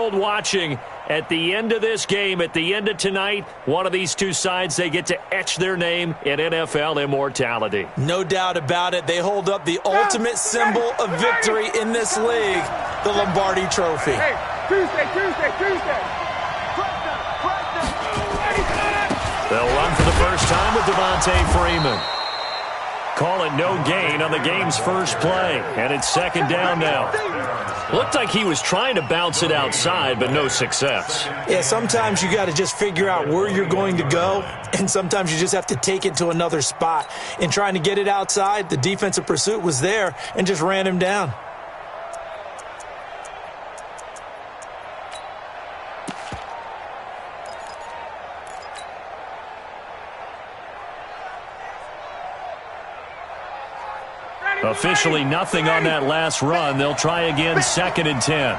world watching at the end of this game, at the end of tonight, one of these two sides, they get to etch their name in NFL immortality. No doubt about it. They hold up the ultimate symbol of victory in this league, the Lombardi Trophy. Hey, Tuesday. They'll run for the first time with Devontae Freeman. Call it no gain on the game's first play, and it's second down now. Looked like he was trying to bounce it outside, but no success. Yeah, sometimes you got to just figure out where you're going to go, and sometimes you just have to take it to another spot. In trying to get it outside, the defensive pursuit was there and just ran him down. Officially nothing on that last run. They'll try again, second and 10.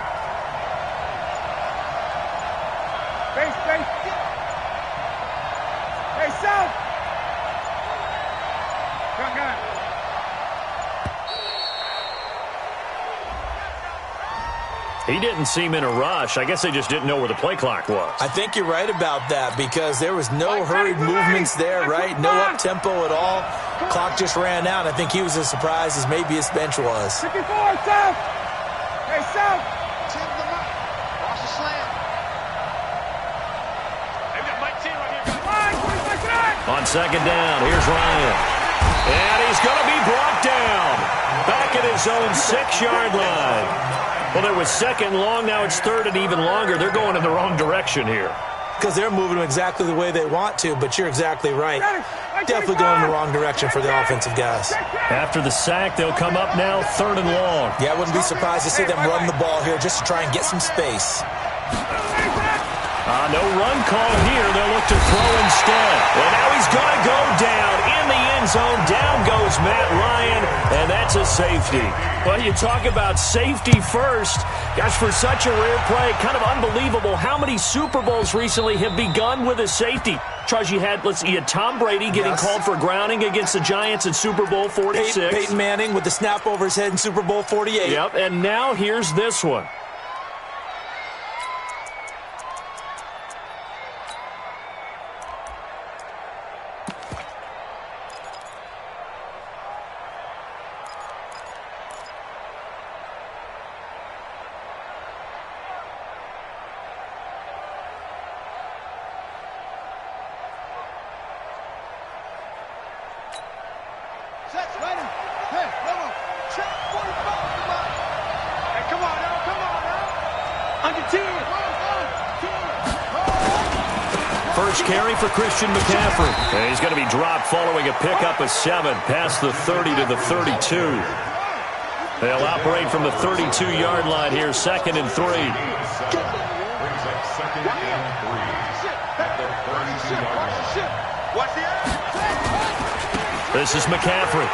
Hey, South. He didn't seem in a rush. I guess they just didn't know where the play clock was. I think you're right about that because there was no hurried movements there, right? No up-tempo at all. Clock just ran out. I think he was as surprised as maybe his bench was. 54, South. Hey, South. Watch the slam. They've got Mike T right here. On second down, here's Ryan. And he's going to be brought down. Back at his own 6-yard line. Well, there was second long. Now it's third and even longer. They're going in the wrong direction here. Because they're moving exactly the way they want to, but you're exactly right. Definitely going in the wrong direction for the offensive guys. After the sack, they'll come up now third and long. Yeah, I wouldn't be surprised to see them run the ball here just to try and get some space. No run call here. They'll look to throw instead. And now he's going to go down in the end zone. Down goes Matt Ryan, and that's a safety. Well, you talk about safety first. Gosh, for such a rare play, kind of unbelievable how many Super Bowls recently have begun with a safety. Charles, you had Tom Brady getting called for grounding against the Giants in Super Bowl 46. Peyton Manning with the snap over his head in Super Bowl 48. Yep, and now here's this one. First carry for Christian McCaffrey. And he's going to be dropped following a pickup of 7 past the 30 to the 32. They'll operate from the 32-yard line here, second and 3. This is McCaffrey.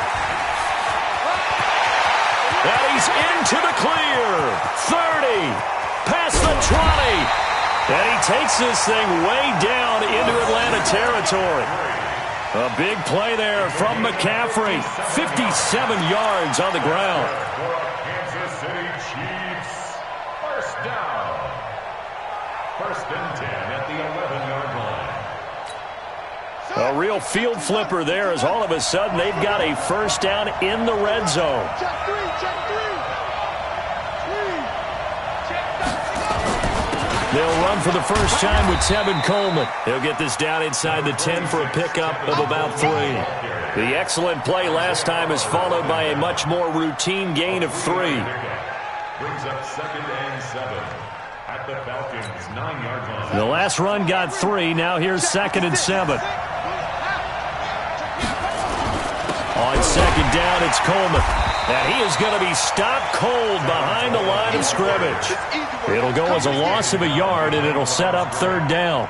And he's into the clear. 30, past the 20. And he takes this thing way down into Atlanta territory. A big play there from McCaffrey. 57 yards on the ground. Kansas City Chiefs. First down. First and 10 at the 11-yard line. A real field flipper there as all of a sudden they've got a first down in the red zone. Check three. They'll run for the first time with Tevin Coleman. He'll get this down inside the 10 for a pickup of about 3. The excellent play last time is followed by a much more routine gain of 3. Brings up second and 7 at the Falcons' 9-yard line. The last run got 3. Now here's second and 7. On second down, it's Coleman. And he is going to be stopped cold behind the line of scrimmage. It'll go as a loss of a yard, and it'll set up third down.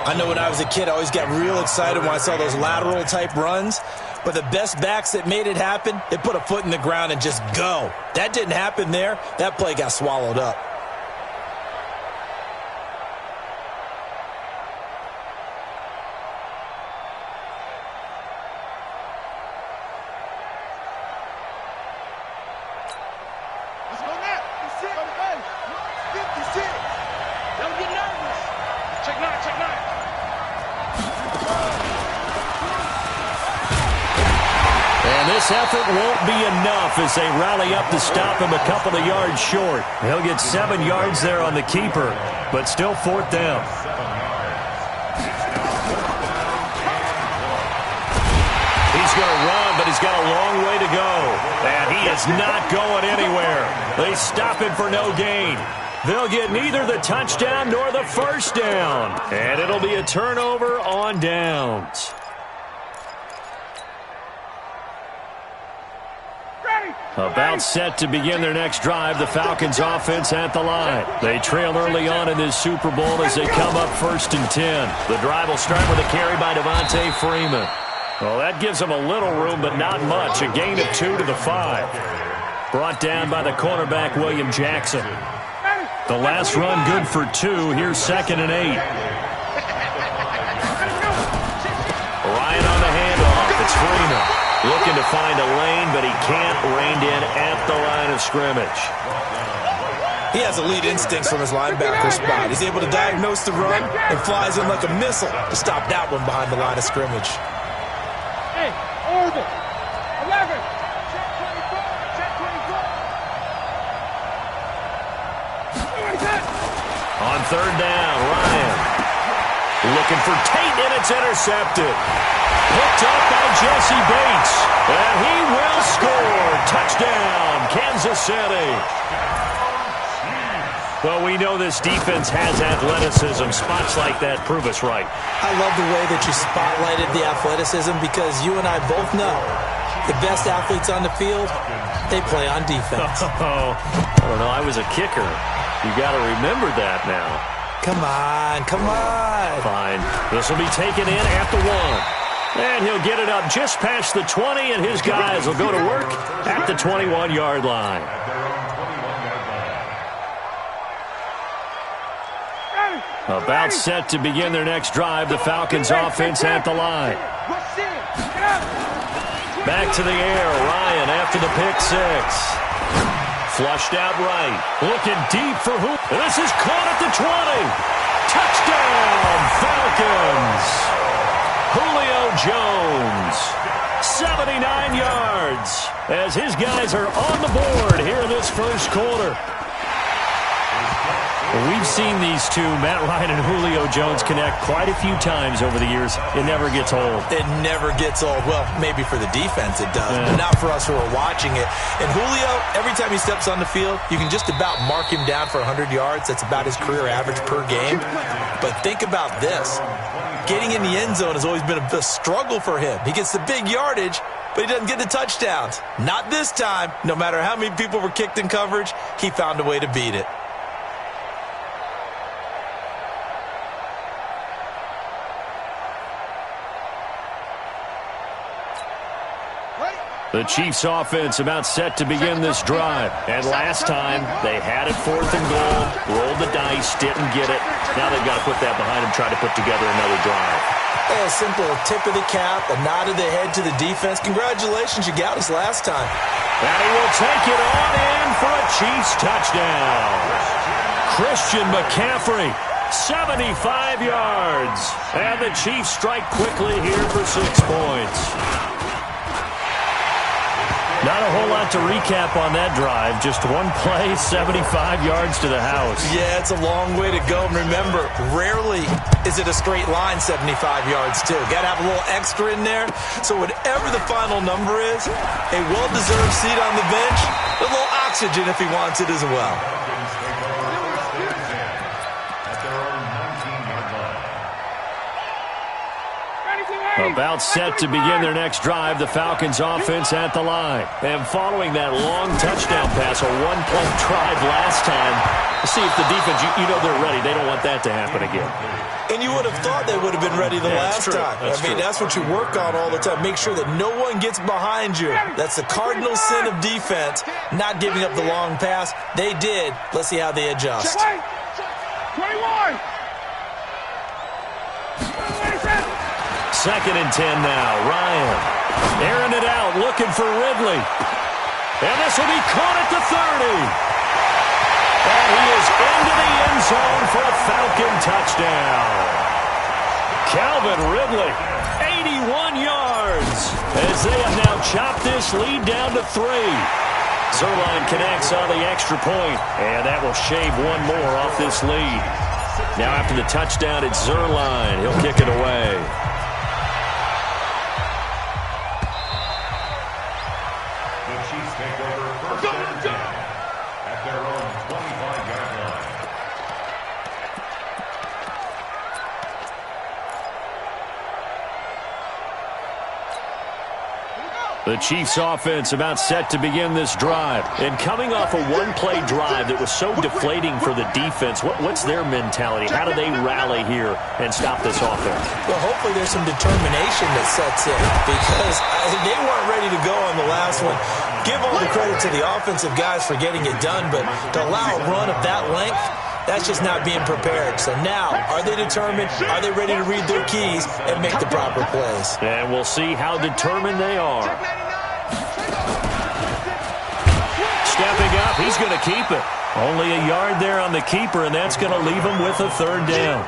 I know when I was a kid, I always got real excited when I saw those lateral-type runs. But the best backs that made it happen, they put a foot in the ground and just go. That didn't happen there. That play got swallowed up. This effort won't be enough as they rally up to stop him a couple of yards short. He'll get 7 yards there on the keeper, but still 4th down. He's going to run, but he's got a long way to go. And he is not going anywhere. They stop him for no gain. They'll get neither the touchdown nor the first down. And it'll be a turnover on downs. About set to begin their next drive, the Falcons offense at the line. They trail early on in this Super Bowl as they come up 1st and 10. The drive will start with a carry by Devontae Freeman. Well, that gives them a little room, but not much. A gain of 2 to the 5. Brought down by the cornerback, William Jackson. The last run good for 2. Here's 2nd and 8. Ryan on the handoff. It's Freeman. Looking to find a lane, but he can't. Reined in at the line of scrimmage. He has elite instincts from his linebacker spot. He's able to diagnose the run and flies in like a missile to stop that one behind the line of scrimmage. Hey, Orville. 11. Check 24. Check 24. On 3rd down, Ryan. Looking for Tate, and it's intercepted. Picked up by Jesse Bates. And he will score. Touchdown, Kansas City. Well, we know this defense has athleticism. Spots like that prove us right. I love the way that you spotlighted the athleticism because you and I both know the best athletes on the field, they play on defense. Oh, I don't know. I was a kicker. You got to remember that now. Come on, come on. Fine. This will be taken in at the 1. And he'll get it up just past the 20, and his guys will go to work at the 21-yard line. About set to begin their next drive, the Falcons offense at the line. Back to the air, Ryan after the pick 6. Flushed out right. Looking deep for who? This is caught at the 20. Touchdown, Falcons. Julio Jones, 79 yards, as his guys are on the board here in this first quarter. We've seen these two, Matt Ryan and Julio Jones, connect quite a few times over the years. It never gets old. It never gets old. Well, maybe for the defense it does, but not for us who are watching it. And Julio, every time he steps on the field, you can just about mark him down for 100 yards. That's about his career average per game. But think about this. Getting in the end zone has always been a struggle for him. He gets the big yardage, but he doesn't get the touchdowns. Not this time. No matter how many people were kicked in coverage, he found a way to beat it. The Chiefs offense about set to begin this drive. And last time, they had it 4th and goal, rolled the dice, didn't get it. Now they've got to put that behind them, try to put together another drive. A simple tip of the cap, a nod of the head to the defense. Congratulations, you got us last time. And he will take it on in for a Chiefs touchdown. Christian McCaffrey, 75 yards. And the Chiefs strike quickly here for 6 points. Not a whole lot to recap on that drive. Just one play, 75 yards to the house. Yeah, it's a long way to go. And remember, rarely is it a straight line 75 yards, too. Got to have a little extra in there. So whatever the final number is, a well-deserved seat on the bench, a little oxygen if he wants it as well. About set to begin their next drive, the Falcons offense at the line. And following that long touchdown pass, a one-play drive last time, see if the defense, you know they're ready. They don't want that to happen again. And you would have thought they would have been ready the last time. That's what you work on all the time. Make sure that no one gets behind you. That's the cardinal sin of defense, not giving up the long pass. They did. Let's see how they adjust. 21. 2nd and 10 now. Ryan airing it out, looking for Ridley. And this will be caught at the 30. And he is into the end zone for a Falcon touchdown. Calvin Ridley 81 yards as they have now chopped this lead down to 3. Zuerlein connects on the extra point, and that will shave one more off this lead. Now after the touchdown, it's Zuerlein. He'll kick it away. The Chiefs take over first and 10 at their own 25-yard line. The Chiefs offense about set to begin this drive. And coming off a one-play drive that was so deflating for the defense, what's their mentality? How do they rally here and stop this offense? Well, hopefully there's some determination that sets in because they weren't ready to go on the last one. Give all the credit to the offensive guys for getting it done, but to allow a run of that length, that's just not being prepared. So now, are they determined? Are they ready to read their keys and make the proper plays? And we'll see how determined they are. Stepping up, he's going to keep it. Only a yard there on the keeper, and that's going to leave him with a third down.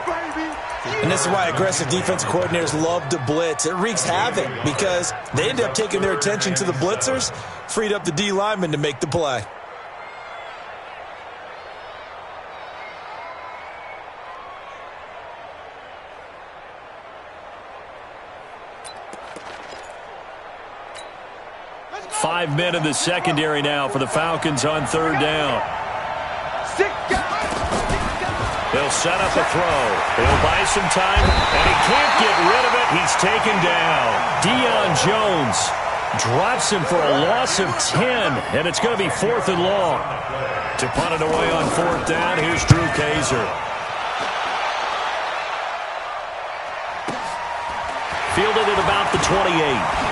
And this is why aggressive defensive coordinators love to blitz. It wreaks havoc because they end up taking their attention to the blitzers, freed up the D lineman to make the play. Five men in the secondary now for the Falcons on third down. They'll set up a throw. He'll buy some time, and he can't get rid of it. He's taken down. Deion Jones drops him for a loss of 10, and it's going to be 4th and long. To punt it away on 4th down, here's Drew Kaiser. Fielded at about the 28.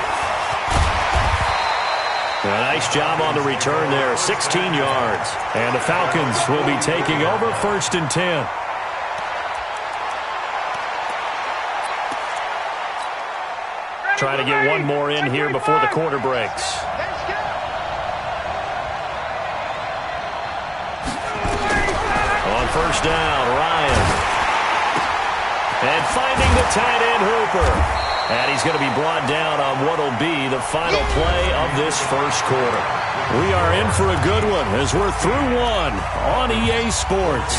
A nice job on the return there, 16 yards. And the Falcons will be taking over 1st and 10. Trying to get one more in here before the quarter breaks. On 1st down, Ryan. And finding the tight end Hooper. And he's going to be brought down on what will be the final play of this first quarter. We are in for a good one as we're through one on EA Sports.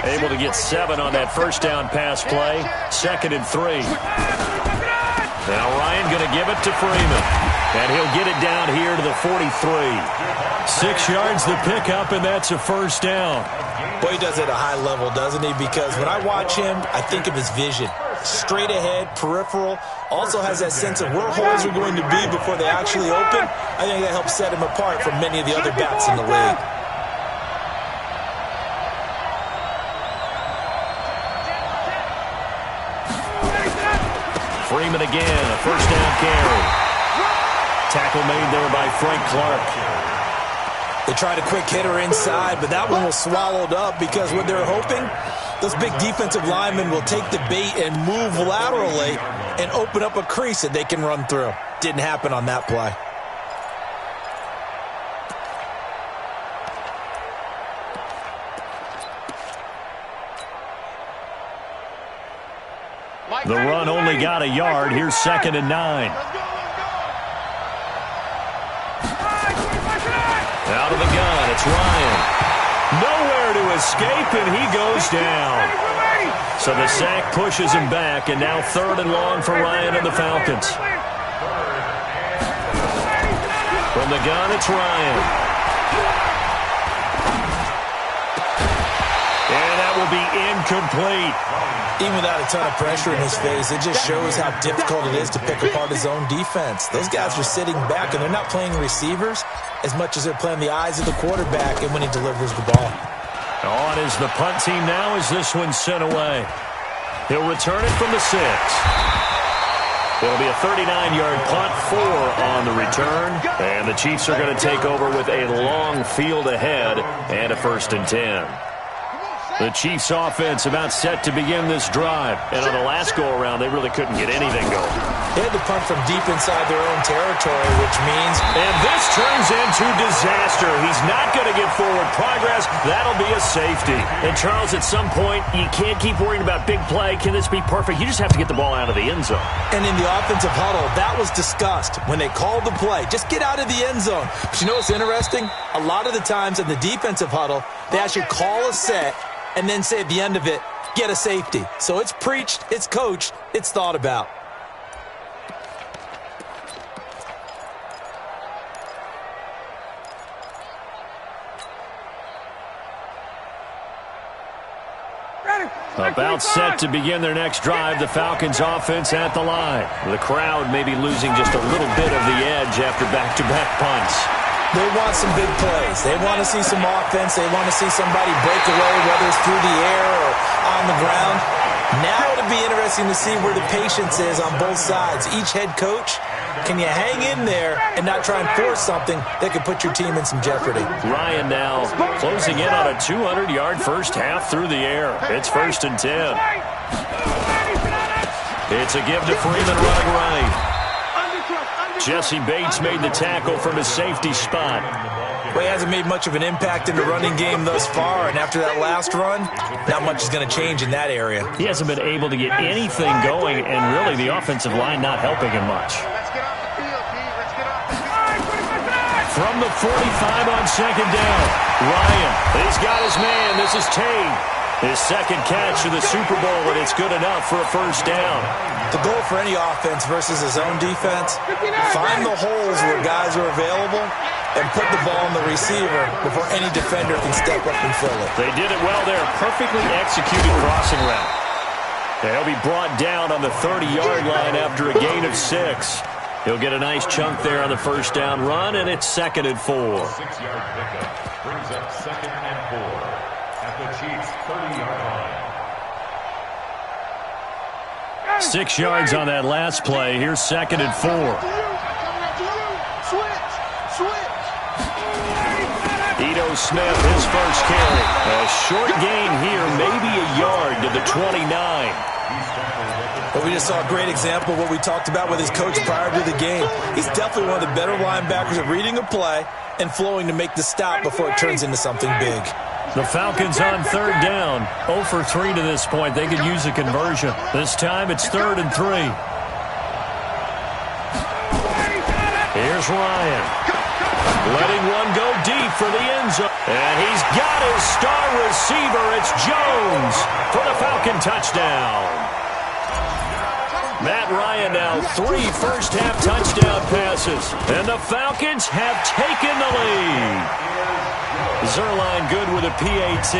Able to get 7 on that first down pass play. 2nd and 3. Now Ryan going to give it to Freeman. And he'll get it down here to the 43. 6 yards the pickup, and that's a first down. Boy, he does it at a high level, doesn't he? Because when I watch him, I think of his vision. Straight ahead, peripheral. Also has that sense of where holes are going to be before they actually open. I think that helps set him apart from many of the other backs in the league. Freeman again, a first down carry. Tackle made there by Frank Clark. They tried a quick hitter inside, but that one was swallowed up because what they're hoping, those big defensive linemen will take the bait and move laterally and open up a crease that they can run through. Didn't happen on that play. The run only got a yard. Here's 2nd and 9. Out of the gun, it's Ryan. Nowhere to escape, and he goes down. So the sack pushes him back, and now 3rd and long for Ryan and the Falcons. From the gun, it's Ryan. And that will be incomplete. Even without a ton of pressure in his face, it just shows how difficult it is to pick apart his own defense. Those guys are sitting back, and they're not playing receivers as much as they're playing the eyes of the quarterback and when he delivers the ball. On is the punt team now as this one's sent away. He'll return it from the 6. It'll be a 39-yard punt, 4 on the return. And the Chiefs are going to take over with a long field ahead and a 1st and 10. The Chiefs offense about set to begin this drive. And on the last go-around, they really couldn't get anything going. They had to punt from deep inside their own territory, which means... And this turns into disaster. He's not going to get forward progress. That'll be a safety. And, Charles, at some point, you can't keep worrying about big play. Can this be perfect? You just have to get the ball out of the end zone. And in the offensive huddle, that was discussed when they called the play. Just get out of the end zone. But you know what's interesting? A lot of the times in the defensive huddle, they actually call a set and then say at the end of it, get a safety. So it's preached, it's coached, it's thought about. About set to begin their next drive, the Falcons offense at the line. The crowd may be losing just a little bit of the edge after back-to-back punts. They want some big plays. They want to see some offense. They want to see somebody break away, whether it's through the air or on the ground. Now it'll be interesting to see where the patience is on both sides. Each head coach, can you hang in there and not try and force something that could put your team in some jeopardy? Ryan now closing in on a 200-yard first half through the air. It's 1st and 10. It's a give to Freeman running right. Jesse Bates made the tackle from his safety spot. Well, he hasn't made much of an impact in the running game thus far, and after that last run, not much is going to change in that area. He hasn't been able to get anything going, and really the offensive line not helping him much. Let's get off the field, Pete. Let's get off the field. From the 45 on 2nd down, Ryan, he's got his man. This is Tate. His second catch of the Super Bowl, and it's good enough for a first down. The goal for any offense versus his own defense, find the holes where guys are available and put the ball on the receiver before any defender can step up and fill it. They did it well there. Perfectly executed crossing route. They'll be brought down on the 30-yard line after a gain of 6. He'll get a nice chunk there on the first down run, and it's 2nd and 4. 6-yard pickup brings up 2nd and 4 at the Chiefs' 30-yard line. 6 yards on that last play. Here's 2nd and 4. Ito Smith, his first carry. A short gain here, maybe a yard to the 29. But we just saw a great example of what we talked about with his coach prior to the game. He's definitely one of the better linebackers at reading a play and flowing to make the stop before it turns into something big. The Falcons on 3rd down. 0 for 3 to this point. They could use a conversion. This time it's 3rd and 3. Here's Ryan. Letting one go deep for the end zone. And he's got his star receiver. It's Jones for the Falcon touchdown. Matt Ryan now 3 first-half touchdown passes. And the Falcons have taken the lead. Zerline good with a PAT.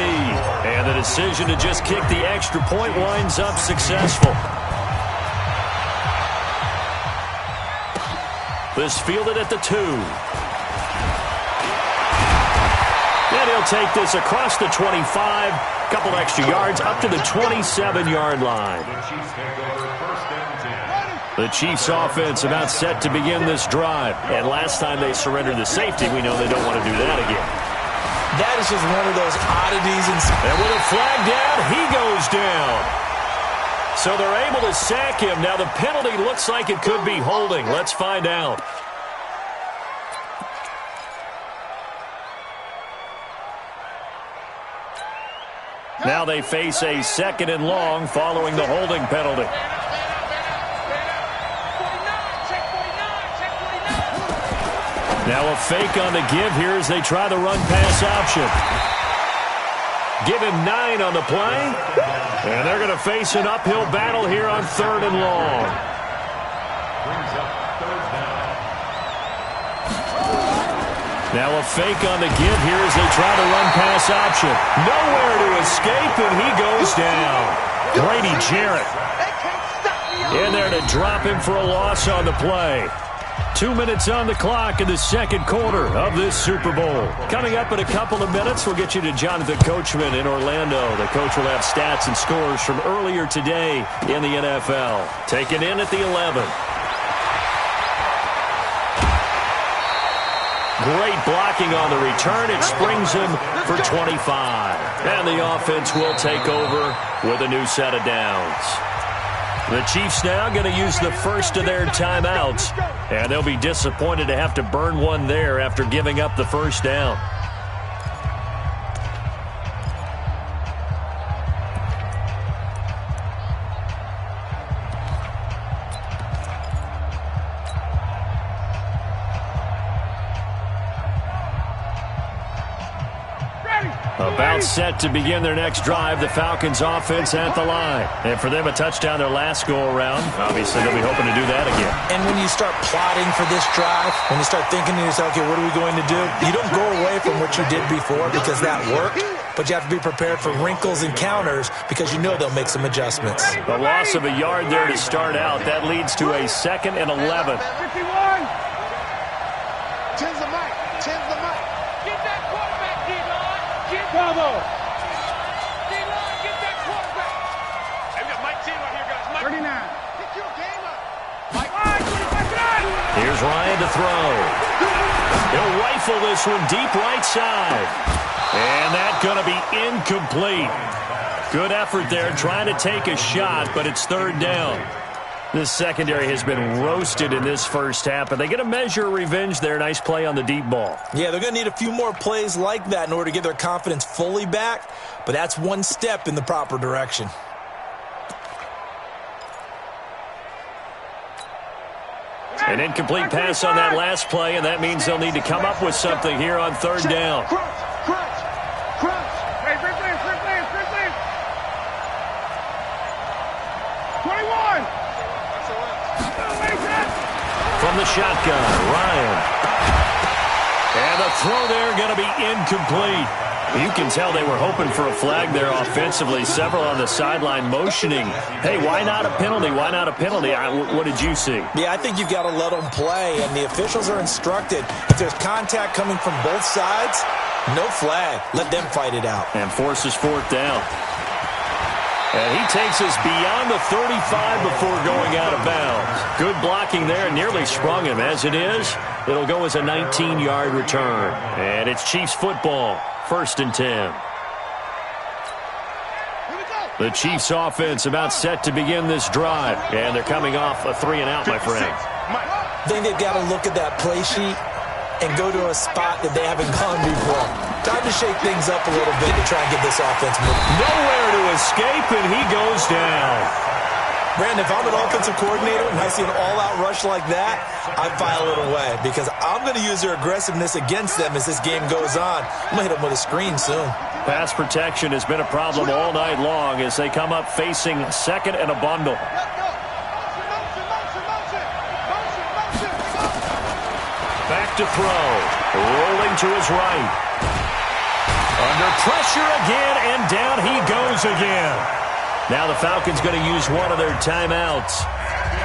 And the decision to just kick the extra point winds up successful. This fielded at the 2. And he'll take this across the 25. Couple extra yards up to the 27-yard line. The Chiefs offense about set to begin this drive. And last time they surrendered the safety, we know they don't want to do that again. That is just one of those oddities. And with a flag down, he goes down. So they're able to sack him. Now the penalty looks like it could be holding. Let's find out. Now they face a 2nd and long following the holding penalty. Now a fake on the give here as they try the run-pass option. Give him 9 on the play. And they're going to face an uphill battle here on 3rd and long. Now a fake on the give here as they try the run-pass option. Nowhere to escape, and he goes down. Grady Jarrett in there to drop him for a loss on the play. 2 minutes on the clock in the 2nd quarter of this Super Bowl. Coming up in a couple of minutes, we'll get you to Jonathan Coachman in Orlando. The coach will have stats and scores from earlier today in the NFL. Taken in at the 11. Great blocking on the return. It springs him for 25. And the offense will take over with a new set of downs. The Chiefs now going to use the first of their timeouts, and they'll be disappointed to have to burn one there after giving up the first down. About set to begin their next drive, the Falcons offense at the line. And for them, a touchdown their last go-around. Obviously, they'll be hoping to do that again. And when you start plotting for this drive, when you start thinking to yourself, okay, what are we going to do? You don't go away from what you did before because that worked, but you have to be prepared for wrinkles and counters because you know they'll make some adjustments. The loss of a yard there to start out. That leads to a 2nd and 11. 51. Tens the mic. Tens the mic. Get that quarterback, D-line. Get Bravo. D-line, get that quarterback. Hey, we got Mike T right here, guys. Mike. 39. Pick your game up. Mike. 25. Here's Ryan to throw. He'll rifle this one deep right side. And that's going to be incomplete. Good effort there trying to take a shot, but it's 3rd down. This secondary has been roasted in this first half, but they get a measure of revenge there. Nice play on the deep ball. Yeah, they're going to need a few more plays like that in order to get their confidence fully back, but that's one step in the proper direction. An incomplete pass on that last play, and that means they'll need to come up with something here on 3rd down. Crunch. Hey, free clear. 21. From the shotgun, Ryan. And the throw there going to be incomplete. You can tell they were hoping for a flag there offensively. Several on the sideline motioning. Hey, why not a penalty? Why not a penalty? What did you see? Yeah, I think you've got to let them play, and the officials are instructed. If there's contact coming from both sides, no flag. Let them fight it out. And forces 4th down. And he takes us beyond the 35 before going out of bounds. Good blocking there, nearly sprung him. As it is, it'll go as a 19-yard return. And it's Chiefs football, 1st and 10. The Chiefs offense about set to begin this drive. And they're coming off a 3-and-out, my friend. I think they've got to look at that play sheet and go to a spot that they haven't gone before. Time to shake things up a little bit to try and get this offense moving. Nowhere to escape, and he goes down. Brandon, if I'm an offensive coordinator and I see an all-out rush like that, I file it away because I'm going to use their aggressiveness against them as this game goes on. I'm going to hit them with a screen soon. Pass protection has been a problem all night long as they come up facing 2nd and a bundle. Back to throw. Rolling to his right. Under pressure again, and down he goes again. Now the Falcons going to use one of their timeouts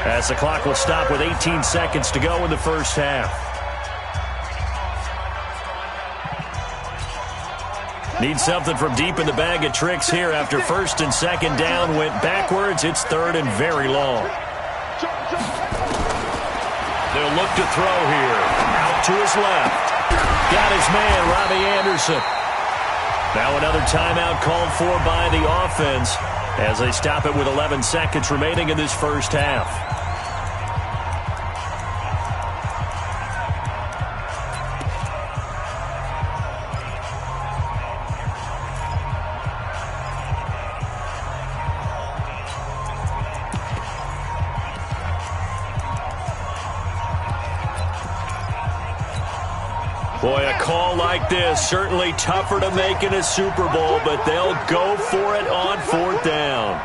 as the clock will stop with 18 seconds to go in the first half. Need something from deep in the bag of tricks here after 1st and 2nd down went backwards. It's 3rd and very long. They'll look to throw here. Out to his left. Got his man, Robbie Anderson. Now another timeout called for by the offense as they stop it with 11 seconds remaining in this first half. Boy, a call like this, certainly tougher to make in a Super Bowl, but they'll go for it on 4th down.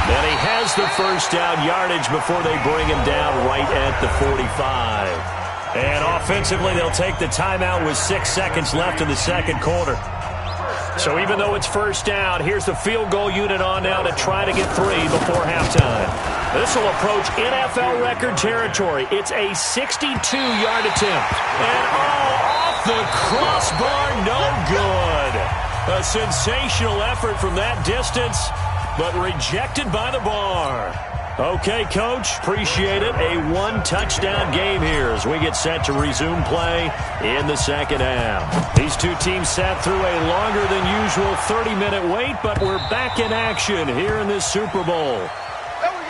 And he has the first down yardage before they bring him down right at the 45. And offensively, they'll take the timeout with 6 seconds left in the 2nd quarter. So even though it's 1st down, here's the field goal unit on now to try to get 3 before halftime. This will approach NFL record territory. It's a 62-yard attempt. And off the crossbar, no good. A sensational effort from that distance, but rejected by the bar. Okay, Coach, appreciate it. A one-touchdown game here as we get set to resume play in the second half. These two teams sat through a longer than usual 30-minute wait, but we're back in action here in this Super Bowl. There we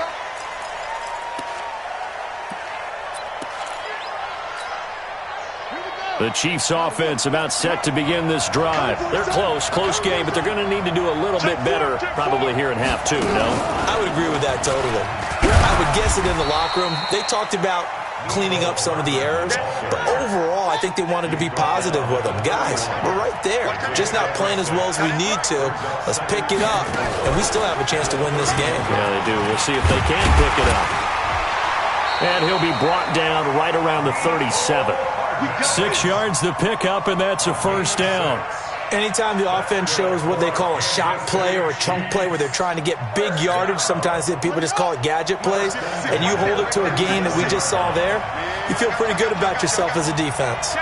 go. The Chiefs offense about set to begin this drive. They're close game, but they're going to need to do a little bit better probably here in half two, no? I would agree with that totally. I would guess it in the locker room. They talked about cleaning up some of the errors, but overall, I think they wanted to be positive with them. Guys, we're right there. Just not playing as well as we need to. Let's pick it up, and we still have a chance to win this game. Yeah, they do. We'll see if they can pick it up. And he'll be brought down right around the 37. 6 yards the pickup, and that's a first down. Anytime the offense shows what they call a shot play or a chunk play where they're trying to get big yardage, sometimes people just call it gadget plays, and you hold it to a gain that we just saw there, you feel pretty good about yourself as a defense.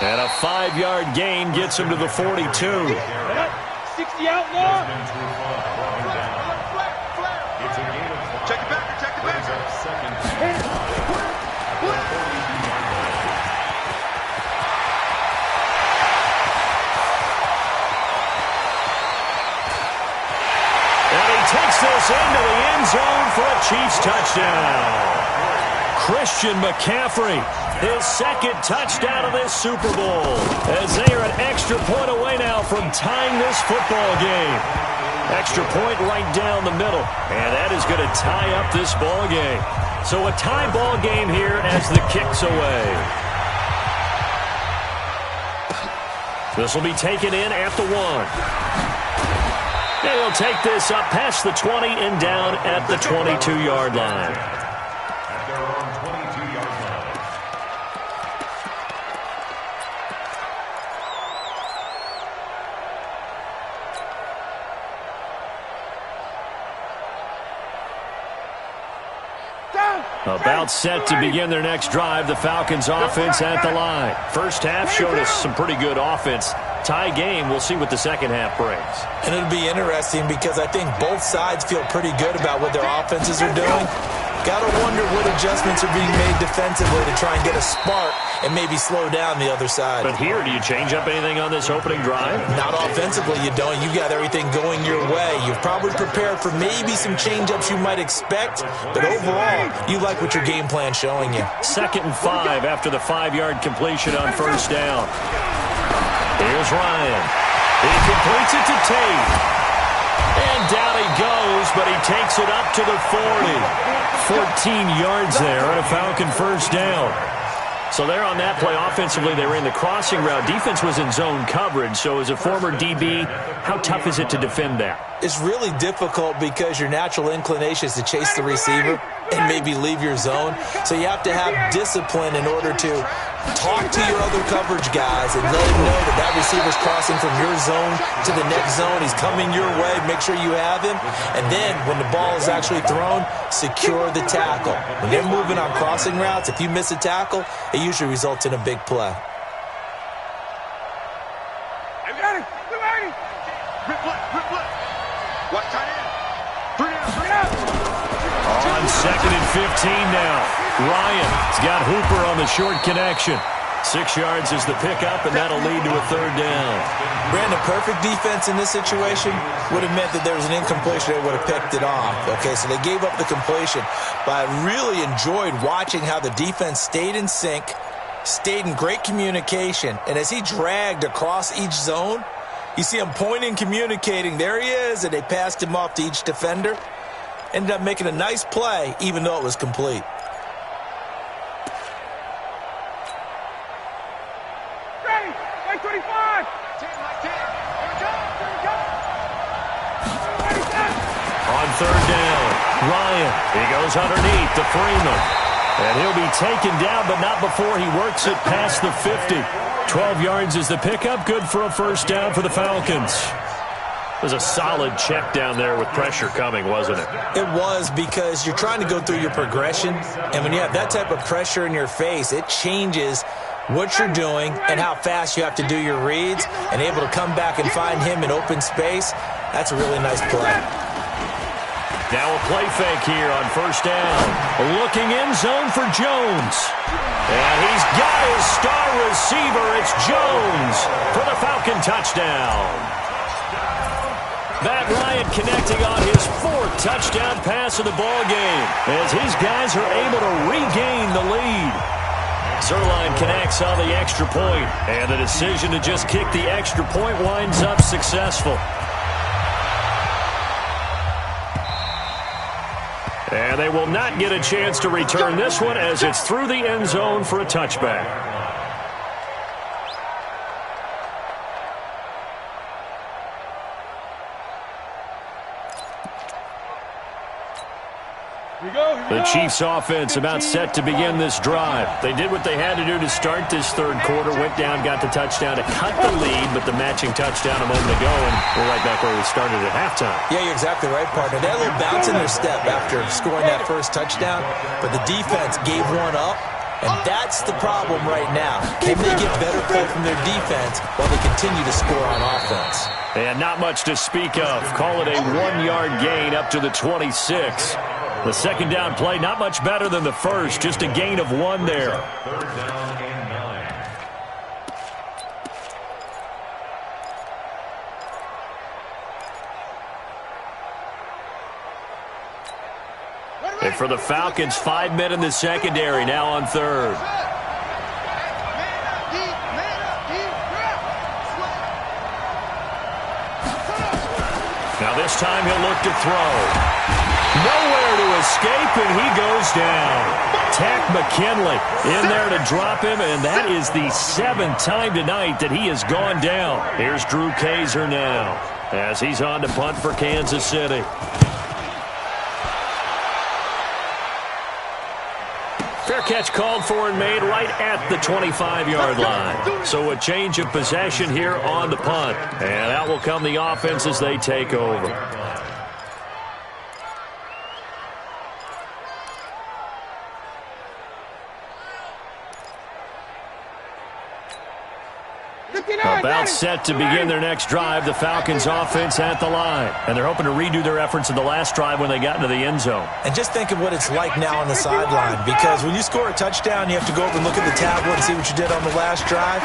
And a 5-yard gain gets him to the 42. 60 out more. Check it back. Takes this into the end zone for a Chiefs touchdown. Christian McCaffrey, his second touchdown of this Super Bowl, as they are an extra point away now from tying this football game. Extra point right down the middle, and that is going to tie up this ball game. So a tie ball game here as the kick's away. This will be taken in at the 1. They'll take this up past the 20 and down at the 22-yard line. At their own 22-yard line. About set to begin their next drive, the Falcons offense at the line. First half showed us some pretty good offense. Tie game, we'll see what the second half brings. And it'll be interesting because I think both sides feel pretty good about what their offenses are doing. Got to wonder what adjustments are being made defensively to try and get a spark and maybe slow down the other side. But here, do you change up anything on this opening drive? Not offensively, you don't. You got everything going your way. You've probably prepared for maybe some change-ups you might expect, but overall, you like what your game plan's showing you. 2nd and 5 after the 5-yard completion on first down. Here's Ryan. He completes it to Tate. And down he goes, but he takes it up to the 40. 14 yards there and a Falcon first down. So there on that play, offensively, they ran the crossing route. Defense was in zone coverage, so as a former DB, how tough is it to defend that? It's really difficult because your natural inclination is to chase the receiver and maybe leave your zone. So you have to have discipline in order to talk to your other coverage guys and let them know that that receiver's crossing from your zone to the next zone. He's coming your way. Make sure you have him. And then when the ball is actually thrown, secure the tackle. When they're moving on crossing routes, if you miss a tackle, it usually results in a big play. On 2nd and 15 now. Ryan's got Hooper on the short connection. 6 yards is the pickup, and that'll lead to a 3rd down. Brandon, perfect defense in this situation would have meant that there was an incompletion. They would have picked it off. Okay, so they gave up the completion. But I really enjoyed watching how the defense stayed in sync, stayed in great communication, and as he dragged across each zone, you see him pointing, communicating. There he is, and they passed him off to each defender. Ended up making a nice play, even though it was complete. On 3rd down, Ryan, he goes underneath to Freeman. And he'll be taken down, but not before he works it past the 50. 12 yards is the pickup, good for a first down for the Falcons. It was a solid check down there with pressure coming, wasn't it? It was, because you're trying to go through your progression, and when you have that type of pressure in your face, it changes what you're doing and how fast you have to do your reads, and able to come back and find him in open space. That's a really nice play. Now a play fake here on first down. Looking end zone for Jones. And he's got his star receiver. It's Jones for the Falcon touchdown. Matt Ryan connecting on his 4th touchdown pass of the ball game as his guys are able to regain the lead. Zerline connects on the extra point, and the decision to just kick the extra point winds up successful. And they will not get a chance to return this one as it's through the end zone for a touchback. The Chiefs offense about set to begin this drive. They did what they had to do to start this third quarter, went down, got the touchdown to cut the lead, but the matching touchdown a moment ago, and we're right back where we started at halftime. Yeah, you're exactly right, partner. They had a little bounce in their step after scoring that first touchdown, but the defense gave one up, and that's the problem right now. Can they get better play from their defense while they continue to score on offense? And not much to speak of. Call it a 1-yard gain up to the 26. The second down play, not much better than the first, just a gain of 1 there. Third down and 9. And for the Falcons, 5 men in the secondary, now on third. Now this time he'll look to throw. Nowhere to escape, and he goes down. Tack McKinley in there to drop him, and that is the 7th time tonight that he has gone down. Here's Drew Kaiser now as he's on to punt for Kansas City. Fair catch called for and made right at the 25-yard line. So a change of possession here on the punt. And out will come the offense as they take over. About set to begin their next drive, the Falcons offense at the line. And they're hoping to redo their efforts in the last drive when they got into the end zone. And just think of what it's like now on the sideline, because when you score a touchdown, you have to go over and look at the tablet and see what you did on the last drive.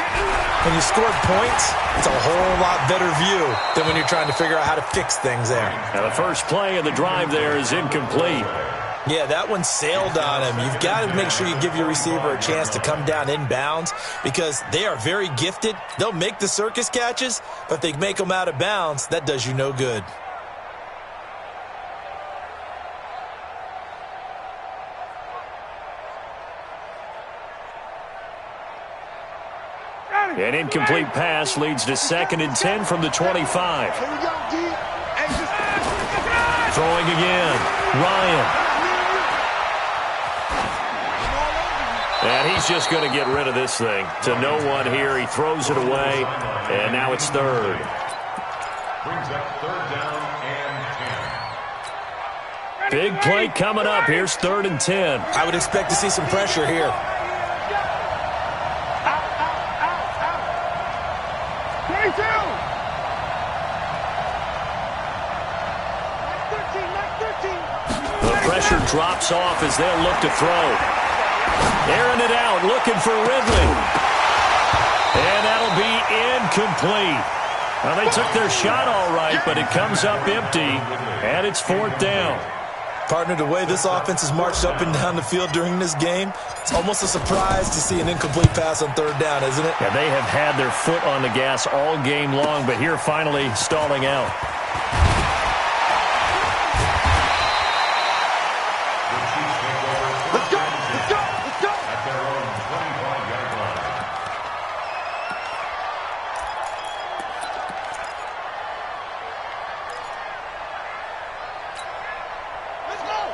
When you scored points, it's a whole lot better view than when you're trying to figure out how to fix things there. Now the first play of the drive there is incomplete. Yeah, that one sailed on him. You've got to make sure you give your receiver a chance to come down inbounds because they are very gifted. They'll make the circus catches, but if they make them out of bounds, that does you no good. An incomplete pass leads to 2nd and 10 from the 25. Throwing again. Ryan. And he's just going to get rid of this thing. To no one here. He throws it away. And now it's third. Brings up third down and 10. Big play coming up. Here's 3rd and 10. I would expect to see some pressure here. The pressure drops off as they'll look to throw. Airing it out, looking for Ridley. And that'll be incomplete. Well, they took their shot all right, but it comes up empty, and it's 4th down. Partner, the way this offense has marched up and down the field during this game, it's almost a surprise to see an incomplete pass on 3rd down, isn't it? Yeah, they have had their foot on the gas all game long, but here finally stalling out.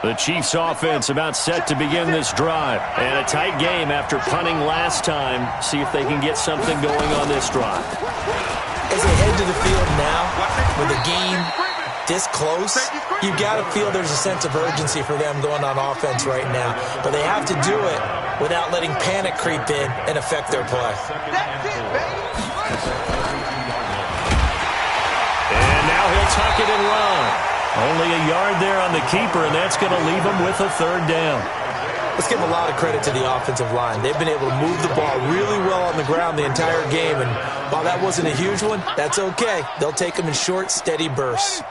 The Chiefs offense about set to begin this drive. And a tight game after punting last time. See if they can get something going on this drive. As they head to the field now, with the game this close, you've got to feel there's a sense of urgency for them going on offense right now. But they have to do it without letting panic creep in and affect their play. And now he'll tuck it and run. Only a yard there on the keeper, and that's going to leave him with a third down. Let's give a lot of credit to the offensive line. They've been able to move the ball really well on the ground the entire game, and while that wasn't a huge one, that's okay. They'll take them in short, steady bursts.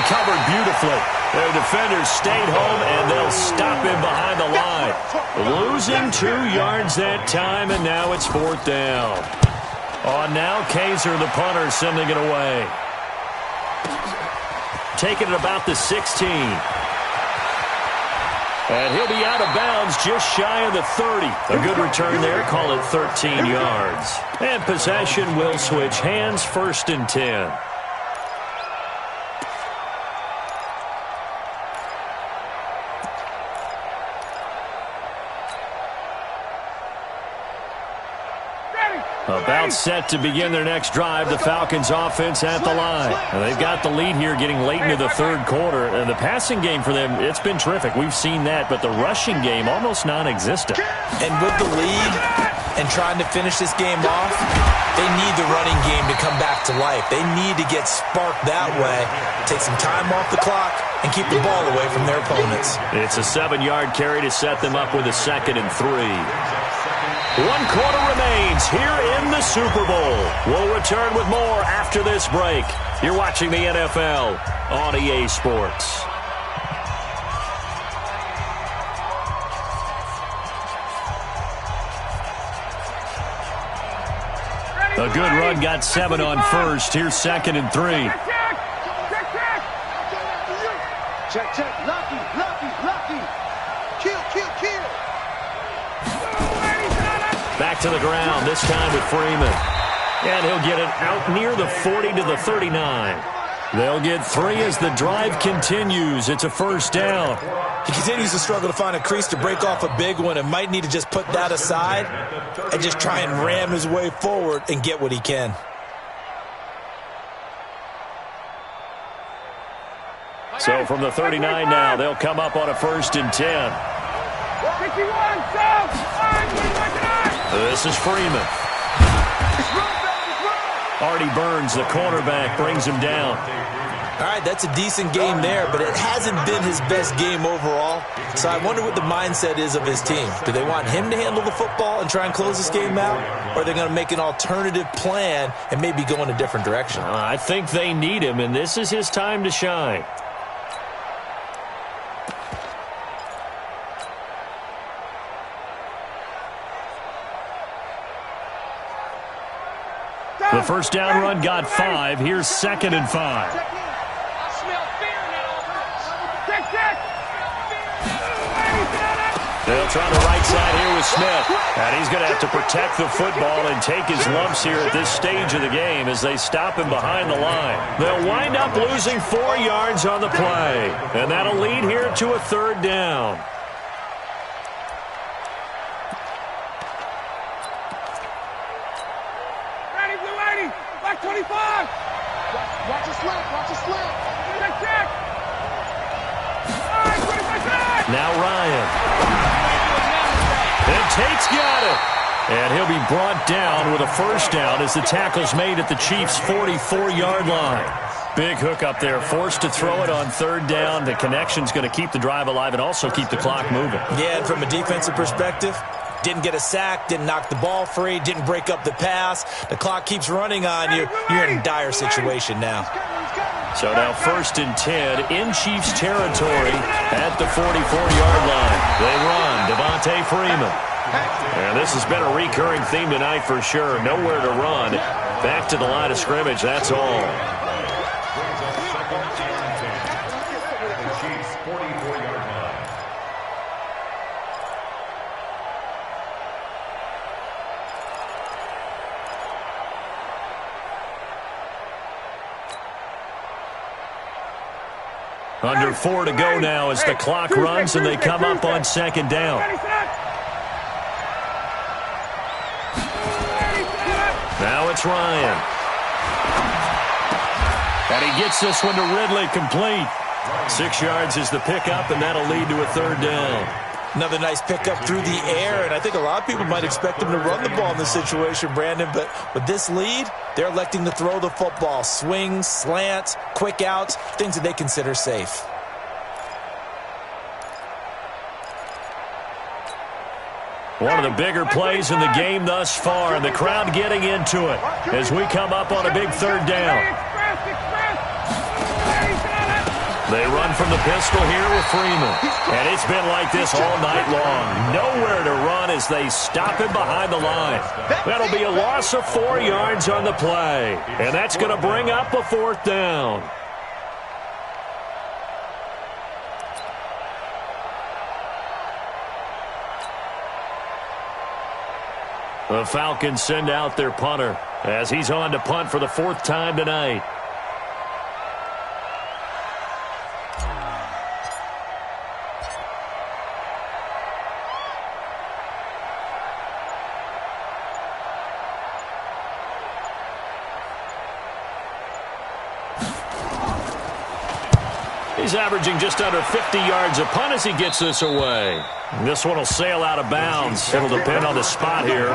Covered beautifully. Their defenders stayed home, and they'll stop him behind the line. Losing 2 yards that time, and now it's fourth down. On now, Kaiser, the punter, sending it away. Taking it about the 16. And he'll be out of bounds just shy of the 30. A good return there. Call it 13 yards. And possession will switch hands, 1st and 10. About set to begin their next drive, the Falcons offense at the line. And they've got the lead here getting late into the third quarter. And the passing game for them, it's been terrific. We've seen that, but the rushing game almost non-existent. And with the lead and trying to finish this game off, they need the running game to come back to life. They need to get sparked that way, take some time off the clock, and keep the ball away from their opponents. It's a 7-yard carry to set them up with a 2nd and 3. 1 quarter remains here in the Super Bowl. We'll return with more after this break. You're watching the NFL on EA Sports. A good run got 7 on first. Here's 2nd and 3. Check. Lucky. Kill. Back to the ground, this time with Freeman. And he'll get it out near the 40 to the 39. They'll get 3 as the drive continues. It's a 1st down. He continues to struggle to find a crease to break off a big one and might need to just put that aside and just try and ram his way forward and get what he can. So from the 39 now, they'll come up on a 1st and 10. This is Freeman. Artie Burns, the cornerback, brings him down. All right, that's a decent game there, but it hasn't been his best game overall. So I wonder what the mindset is of his team. Do they want him to handle the football and try and close this game out? Or are they going to make an alternative plan and maybe go in a different direction? I think they need him, and this is his time to shine. The 1st down run got 5. Here's 2nd and 5. They'll try the right side here with Smith. And he's going to have to protect the football and take his lumps here at this stage of the game as they stop him behind the line. They'll wind up losing 4 yards on the play. And that'll lead here to a 3rd down. Back 25. Watch it slip. Check. All right, 25. Now Ryan. And Tate's got it. And he'll be brought down with a 1st down as the tackle's made at the Chiefs' 44-yard line. Big hook up there, forced to throw it on 3rd down. The connection's going to keep the drive alive and also keep the clock moving. Yeah, and from a defensive perspective, didn't get a sack, didn't knock the ball free, didn't break up the pass. The clock keeps running on you. You're in a dire situation now. So now 1st and 10 in Chiefs territory at the 44-yard line. They run, Devontae Freeman. And this has been a recurring theme tonight for sure. Nowhere to run. Back to the line of scrimmage, that's all. Under 4 to go now as the clock runs and they come up on 2nd down. Now it's Ryan. And he gets this one to Ridley complete. 6 yards is the pickup, and that'll lead to a 3rd down. Another nice pickup through the air, and I think a lot of people might expect him to run the ball in this situation, Brandon, but with this lead, they're electing to throw the football. Swings, slants, quick outs, things that they consider safe. One of the bigger plays in the game thus far, and the crowd getting into it as we come up on a big third down. They run from the pistol here with Freeman. And it's been like this all night long. Nowhere to run as they stop him behind the line. That'll be a loss of 4 yards on the play. And that's going to bring up a 4th down. The Falcons send out their punter as he's on to punt for the 4th time tonight. He's averaging just under 50 yards a punt as he gets this away. This one will sail out of bounds. It'll depend on the spot here.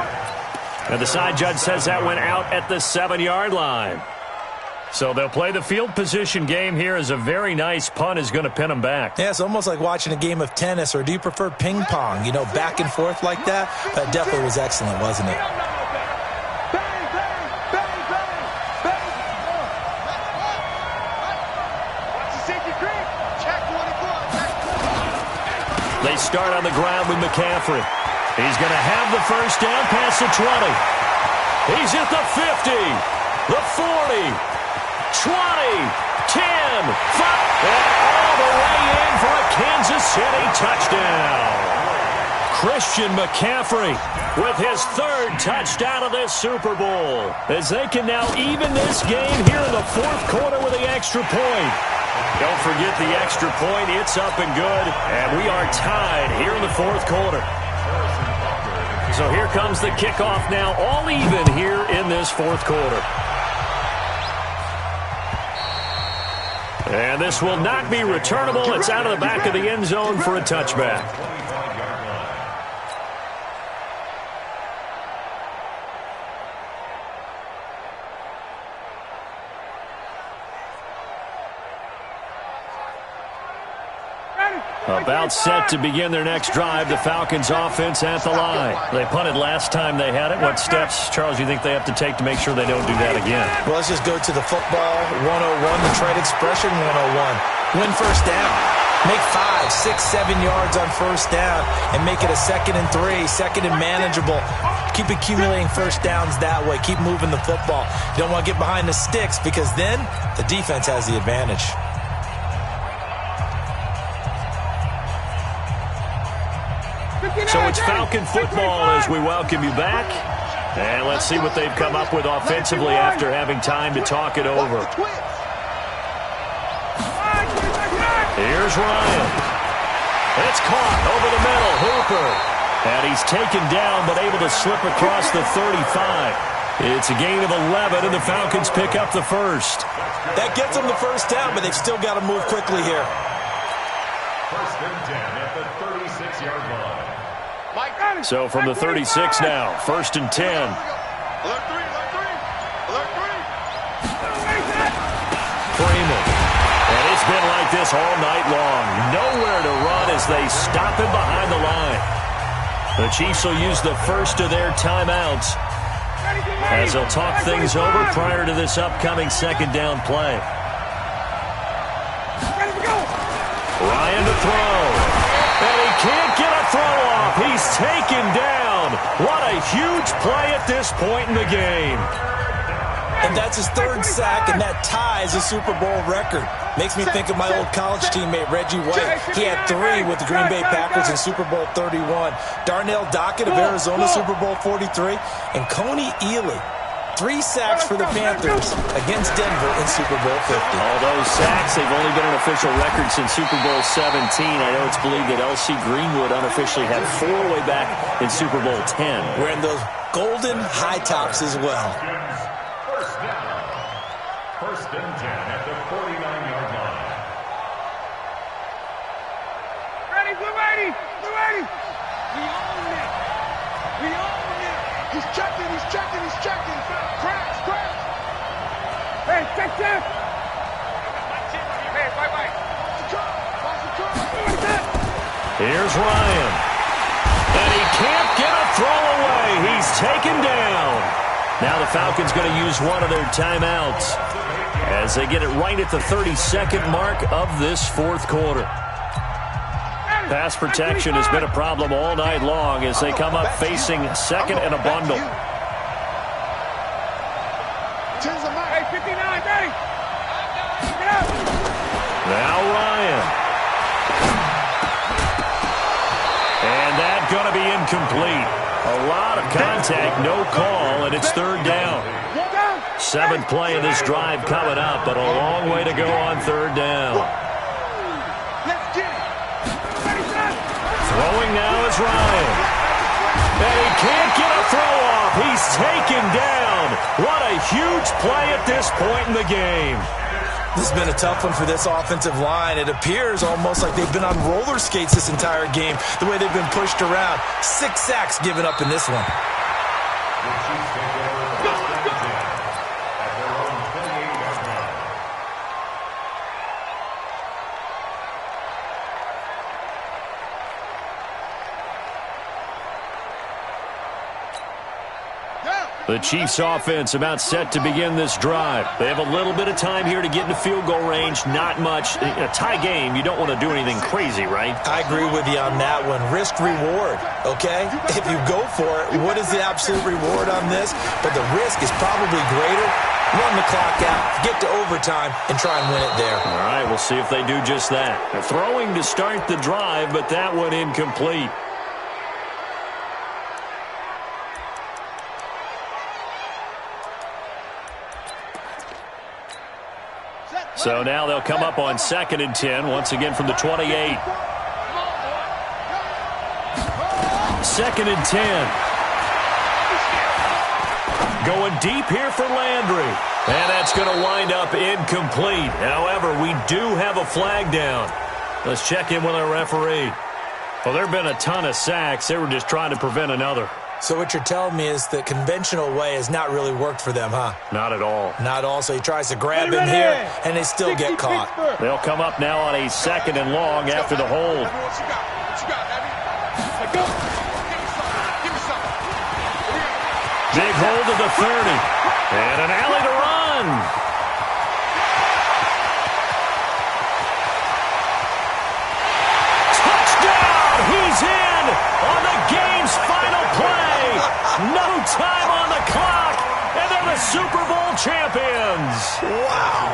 And the side judge says that went out at the 7-yard line. So they'll play the field position game here as a very nice punt is going to pin them back. Yeah, it's almost like watching a game of tennis, or do you prefer ping pong? You know, back and forth like that? That definitely was excellent, wasn't it? They start on the ground with McCaffrey. He's going to have the first down past the 20. He's at the 50, the 40, 20, 10, 5, and all the way in for a Kansas City touchdown. Christian McCaffrey with his 3rd touchdown of this Super Bowl, as they can now even this game here in the 4th quarter with the extra point. Don't forget the extra point. It's up and good, and we are tied here in the 4th quarter. So here comes the kickoff now, all even here in this 4th quarter. And this will not be returnable. It's out of the back of the end zone for a touchback. About set to begin their next drive, the Falcons offense at the line. They punted last time they had it. What steps, Charles, you think they have to take to make sure they don't do that again? Well, let's just go to the football 101, the trade expression 101. Win first down. Make 5, 6, 7 yards on first down and make it a 2nd and 3, 2nd and manageable. Keep accumulating first downs that way. Keep moving the football. You don't want to get behind the sticks because then the defense has the advantage. So it's Falcon football as we welcome you back. And let's see what they've come up with offensively after having time to talk it over. Here's Ryan. It's caught over the middle. Hooper. And he's taken down but able to slip across the 35. It's a gain of 11, and the Falcons pick up the first. That gets them the first down, but they've still got to move quickly here. 1st and 10 at the 36-yard line. So from the 36 now, 1st and 10. Alert 3, alert 3, alert 3. Freeman. And it's been like this all night long. Nowhere to run as they stop him behind the line. The Chiefs will use the first of their timeouts as they'll talk things over prior to this upcoming 2nd down play. Ryan to throw. And he can't get a throw off. He's taken down. What a huge play at this point in the game. And that's his 3rd sack, and that ties a Super Bowl record. Makes me think of my old college teammate, Reggie White. He had 3 with the Green Bay Packers in Super Bowl 31. Darnell Dockett of Arizona, Super Bowl 43. And Coney Ealy, 3 sacks for the Panthers against Denver in Super Bowl 50. All those sacks, they've only been an official record since Super Bowl 17. I know it's believed that L.C. Greenwood unofficially had 4 way back in Super Bowl 10. Wearing those golden high tops as well. First down. 1st and 10 at the 49-yard line. Ready, blue ready. ready. We own it. We own it. He's checking. He's checking. He's checking. Crash. Crash. Hey, check that. Hey, bye-bye. Here's Ryan. And he can't get a throw away. He's taken down. Now the Falcons going to use one of their timeouts as they get it right at the 32nd mark of this fourth quarter. Pass protection has been a problem all night long as they come up facing second and a bundle. Hey, 59, ready. Now Ryan. And that's going to be incomplete. A lot of contact, no call, and it's third down. Seventh play of this drive coming up, but a long way to go on third down. Throwing now is Ryan. And he can't get a throw off. He's taken down. What a huge play at this point in the game. This has been a tough one for this offensive line. It appears almost like they've been on roller skates this entire game, the way they've been pushed around. 6 sacks given up in this one. The Chiefs take over first and 10 at their own 28-yard line. The Chiefs offense about set to begin this drive. They have a little bit of time here to get into field goal range. Not much. In a tie game, you don't want to do anything crazy, right? I agree with you on that one. Risk reward, okay? If you go for it, what is the absolute reward on this? But the risk is probably greater. Run the clock out, get to overtime, and try and win it there. All right, we'll see if they do just that. They're throwing to start the drive, but that one incomplete. So now they'll come up on 2nd and 10, once again from the 28. 2nd and 10. Going deep here for Landry. And that's going to wind up incomplete. However, we do have a flag down. Let's check in with our referee. Well, there have been a ton of sacks. They were just trying to prevent another. So what you're telling me is the conventional way has not really worked for them, huh? Not at all. Not all. So he tries to grab him here, and they still get caught. They'll come up now on a 2nd and long after the hold. Big hold of the 30. And an alley to run. Touchdown! He's in on the game's final play. No time on the clock, and they're the Super Bowl champions. Wow.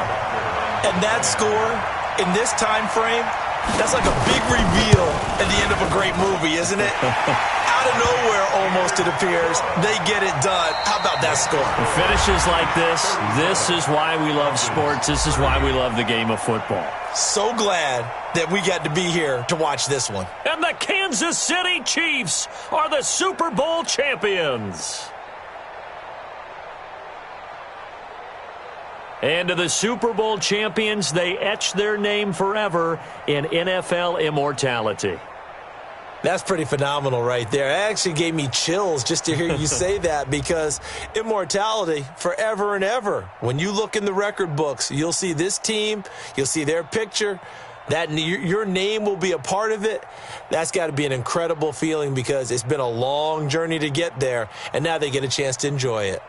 And that score in this time frame, that's like a big reveal at the end of a great movie, isn't it? Out of nowhere, almost, it appears, they get it done. How about that score? Finishes like this is why we love sports. This is why we love the game of football. So glad that we got to be here to watch this one. And the Kansas City Chiefs are the Super Bowl champions. And to the Super Bowl champions, they etch their name forever in NFL immortality. That's pretty phenomenal right there. It actually gave me chills just to hear you say that, because immortality forever and ever. When you look in the record books, you'll see this team, you'll see their picture, that your name will be a part of it. That's got to be an incredible feeling, because it's been a long journey to get there, and now they get a chance to enjoy it.